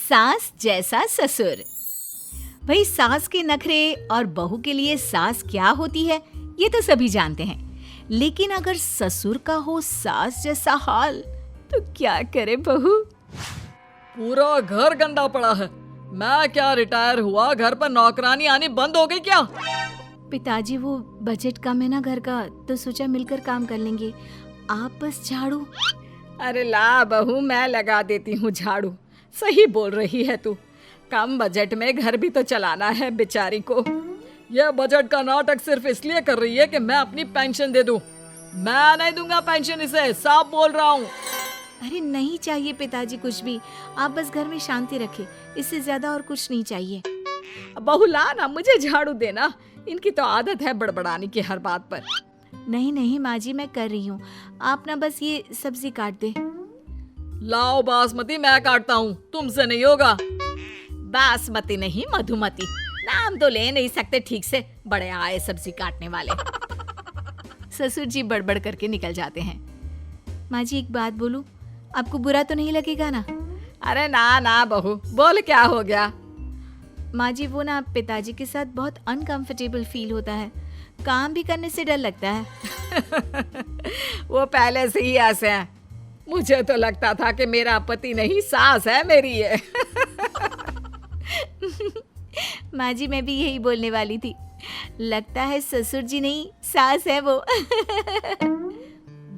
सास जैसा ससुर। भाई सास के नखरे और बहू के लिए सास क्या होती है ये तो सभी जानते हैं, लेकिन अगर ससुर का हो सास जैसा हाल तो क्या करे बहू। पूरा घर गंदा पड़ा है। मैं क्या रिटायर हुआ, घर पर नौकरानी आनी बंद हो गई क्या? पिताजी वो बजट कम है ना घर का, तो सोचा मिलकर काम कर लेंगे, आप बस झाड़ू। अरे ला बहू, मैं लगा देती हूँ झाड़ू। सही बोल रही है तू, कम बजट में घर भी तो चलाना है बेचारी को। यह बजट का नाटक सिर्फ इसलिए कर रही है कि मैं अपनी पेंशन दे दूं। मैं नहीं दूंगा पेंशन इसे, साफ बोल रहा हूँ। अरे नहीं चाहिए पिताजी कुछ भी, आप बस घर में शांति रखें, इससे ज्यादा और कुछ नहीं चाहिए। बहू ला ना, मुझे झाड़ू देना। इनकी तो आदत है बड़बड़ाने की हर बात पर। नहीं नहीं माँ जी, मैं कर रही हूँ, आप ना बस ये सब्जी काट दे। लाओ बासमती, मैं काटता हूँ, तुमसे नहीं होगा। बासमती नहीं मधुमती, नाम तो ले नहीं सकते ठीक से, बड़े आए सब्जी काटने वाले। ससुर जी बड़बड़ करके निकल जाते हैं। माँ जी एक बात बोलूं, आपको बुरा तो नहीं लगेगा ना? अरे ना ना बहू, बोल क्या हो गया? माँ जी वो ना पिताजी के साथ बहुत अनकंफर्टेबल फील होता है, काम भी करने से डर लगता है। वो पहले से ही ऐसे हैं। मुझे तो लगता था कि मेरा पति नहीं सास है मेरी ये। माँ जी मैं भी यही बोलने वाली थी, लगता है ससुर जी नहीं सास है वो।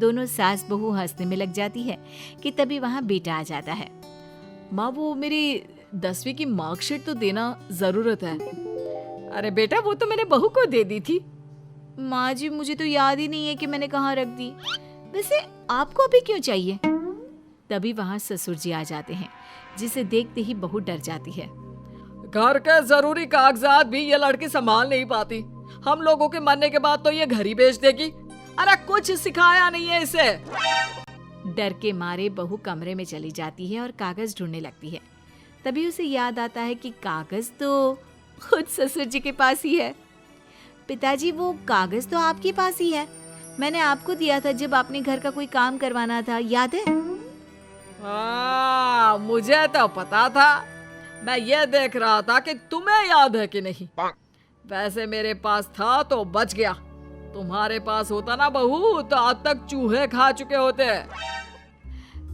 दोनों सास बहू हंसने में लग जाती है कि तभी वहाँ बेटा आ जाता है। माँ वो मेरी 10वीं की मार्कशीट तो देना जरूरत है। अरे बेटा वो तो मैंने बहू को दे दी थी। माँ जी मुझे तो याद ही नहीं है कि मैंने कहाँ रख दी, वैसे आपको अभी क्यों चाहिए? तभी वहाँ ससुर जी आ जाते हैं, जिसे देखते ही बहू डर जाती है। घर के जरूरी कागजात भी ये लड़की संभाल नहीं पाती, हम लोगों के मरने के बाद तो ये घर ही बेच देगी। अरे कुछ सिखाया नहीं है इसे। डर के मारे बहू कमरे में चली जाती है और कागज ढूंढने लगती है। तभी उसे याद आता है कि कागज तो खुद ससुर जी के पास ही है। पिताजी वो कागज तो आपके पास ही है, मैंने आपको दिया था जब आपने घर का कोई काम करवाना था, याद है? मुझे तो पता था, मैं ये देख रहा था कि तुम्हें याद है कि नहीं। वैसे मेरे पास था तो बच गया, तुम्हारे पास होता ना बहू तो आज तक चूहे खा चुके होते।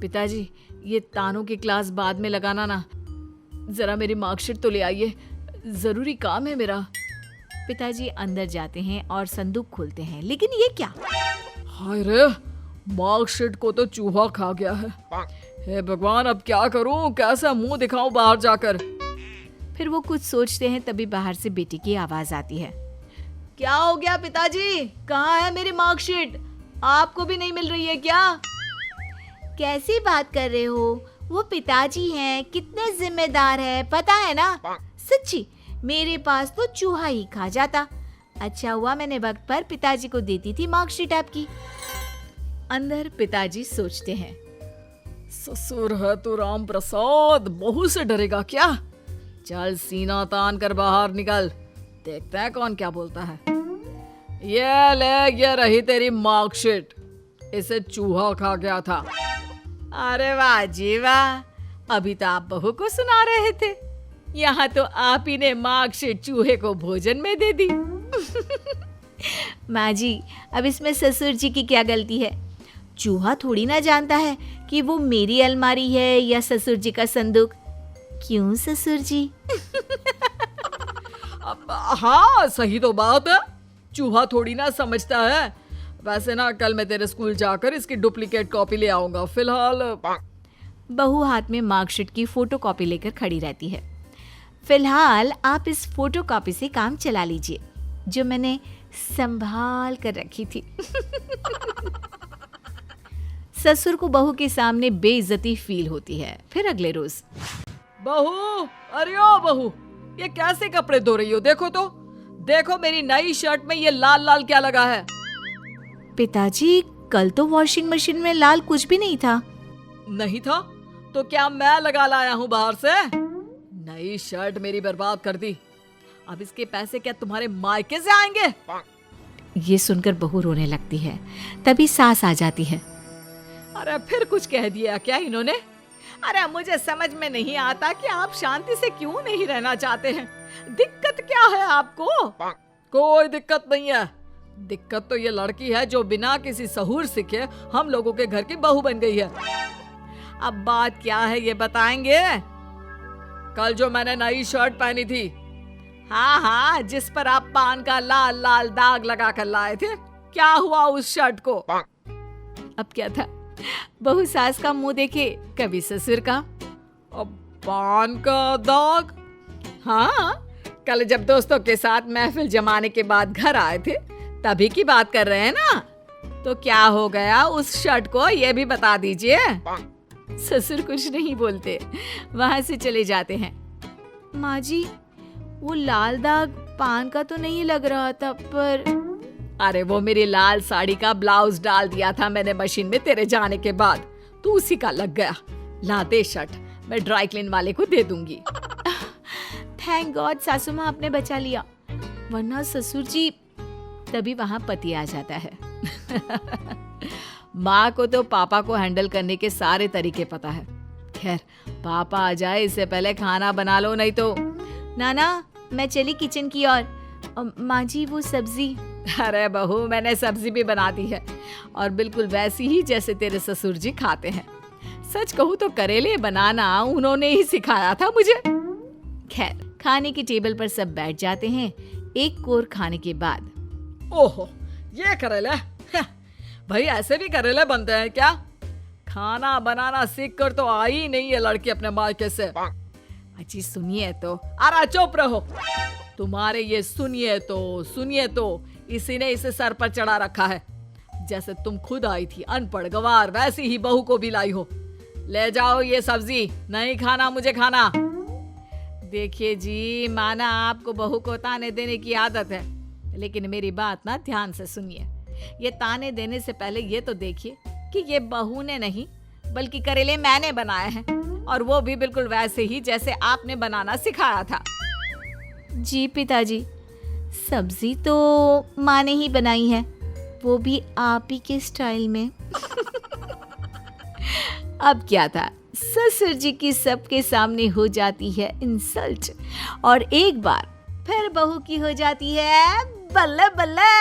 पिताजी ये तानों की क्लास बाद में लगाना ना, जरा मेरी मार्कशीट तो ले आइए, जरूरी काम है मेरा। पिताजी अंदर जाते हैं और संदूक खोलते हैं, लेकिन ये क्या? हाय रे, मार्कशीट को तो चूहा खा गया है। हे भगवान, अब क्या करूं, कैसा मुंह दिखाऊं बाहर जाकर। फिर वो कुछ सोचते हैं, तभी बाहर से बेटी की आवाज आती है। क्या हो गया पिताजी, कहाँ है मेरी मार्कशीट? आपको भी नहीं मिल रही है क्या? कैसी बात कर रहे हो, वो पिताजी हैं, कितने जिम्मेदार है पता है ना। सच्ची मेरे पास तो चूहा ही खा जाता, अच्छा हुआ मैंने वक्त पर पिताजी को देती थी मार्कशीट आपकी। अंदर पिताजी सोचते हैं, ससुर है तो राम प्रसाद, बहू से डरेगा क्या? चल सीना तान कर बाहर निकल, देखते हैं कौन क्या बोलता है। ये ले, ये रही तेरी मार्कशीट, इसे चूहा खा गया था। अरे वाह जी वाह, अभी तो आप बहू को सुना रहे थे, यहाँ तो आप ही ने मार्कशीट चूहे को भोजन में दे दी। माँ जी अब इसमें ससुर जी की क्या गलती है? चूहा थोड़ी ना जानता है कि वो मेरी अलमारी है या ससुर जी का संदूक, क्यों ससुर जी? हाँ सही तो बात है, चूहा थोड़ी ना समझता है। वैसे ना कल मैं तेरे स्कूल जाकर इसकी डुप्लीकेट कॉपी ले आऊंगा, फिलहाल। बहू हाथ में मार्कशीट की फोटो कॉपी लेकर खड़ी रहती है। फिलहाल आप इस फोटो कॉपी से काम चला लीजिए, जो मैंने संभाल कर रखी थी। ससुर को बहू के सामने बेइज्जती फील होती है। फिर अगले रोज, बहू, अरे ओ बहू, ये कैसे कपड़े धो रही हो? देखो तो, देखो मेरी नई शर्ट में ये लाल लाल क्या लगा है। पिताजी कल तो वॉशिंग मशीन में लाल कुछ भी नहीं था। नहीं था तो क्या मैं लगा लाया हूँ बाहर से? नई शर्ट मेरी बर्बाद कर दी, अब इसके पैसे क्या तुम्हारे मायके से आएंगे? ये सुनकर बहू रोने लगती है। तभी सास आ जाती है। अरे फिर कुछ कह दिया क्या इन्होंने? अरे मुझे समझ में नहीं आता कि आप शांति से क्यों नहीं रहना चाहते हैं। दिक्कत क्या है आपको? कोई दिक्कत नहीं है। दिक्कत तो ये लड़की है जो बिना किसी सहूर सीखे हम लोगों के घर की बहू बन गई है। अब बात क्या है ये बताएंगे? कल जो मैंने नई शर्ट पहनी थी, हाँ हाँ, जिस पर आप पान का लाल लाल दाग लगा कर लाए थे, क्या हुआ उस शर्ट को? अब क्या था, बहू सास का मुंह देखे कभी ससुर का। अब पान का दाग? हाँ, कल जब दोस्तों के साथ महफिल जमाने के बाद घर आए थे तभी की बात कर रहे हैं ना। तो क्या हो गया उस शर्ट को, ये भी बता दीजिए। ससुर कुछ नहीं बोलते, वहां से चले जाते हैं। माँ जी, वो लाल दाग पान का तो नहीं लग रहा था, पर अरे वो मेरी लाल साड़ी का ब्लाउज डाल दिया था मैंने मशीन में तेरे जाने के बाद, तो उसी का लग गया। ला दे शर्ट, मैं ड्राई क्लीन वाले को दे दूंगी। थैंक गॉड सासू माँ आपने बचा लिया, वरना ससुर जी। तभी वहां पति आ जाता है। माँ को तो पापा को हैंडल करने के सारे तरीके पता है। खैर, पापा आ जाए इससे पहले खाना बना लो, नहीं तो। नाना, मैं चली किचन की ओर। माँ जी, वो सब्जी। अरे बहू, मैंने सब्जी भी बना दी है, और बिल्कुल वैसी ही जैसे तेरे ससुर जी खाते हैं। सच कहूँ तो करेले बनाना उन्होंने ही सिखाया था मुझे। खैर, खाने की टेबल पर सब बैठ जाते हैं। एक कोर खाने के बाद, ओहो, ये करेले? भाई ऐसे भी करेले बनते हैं क्या? खाना बनाना सीख कर तो आई नहीं है लड़की अपने मायके से। अजी सुनिए तो। अरे चुप रहो। तुम्हारे ये सुनिए तो इसी ने इसे सर पर चढ़ा रखा है। जैसे तुम खुद आई थी अनपढ़ गवार, वैसी ही बहू को भी लाई हो। ले जाओ ये सब्जी, नहीं खाना मुझे खाना। देखिए जी, माना आपको बहू को ताने देने की आदत है, लेकिन मेरी बात ना ध्यान से सुनिए। ये ताने देने से पहले ये तो देखिए कि ये बहू ने नहीं बल्कि करेले मैंने बनाए हैं, और वो भी बिल्कुल वैसे ही जैसे आपने बनाना सिखाया था। जी पिताजी, सब्जी तो माँ ने ही बनाई है, वो भी आप ही के स्टाइल में। अब क्या था, ससुर जी की सबके सामने हो जाती है इंसल्ट, और एक बार फिर बहू की हो जाती है बल्ले बल्ले।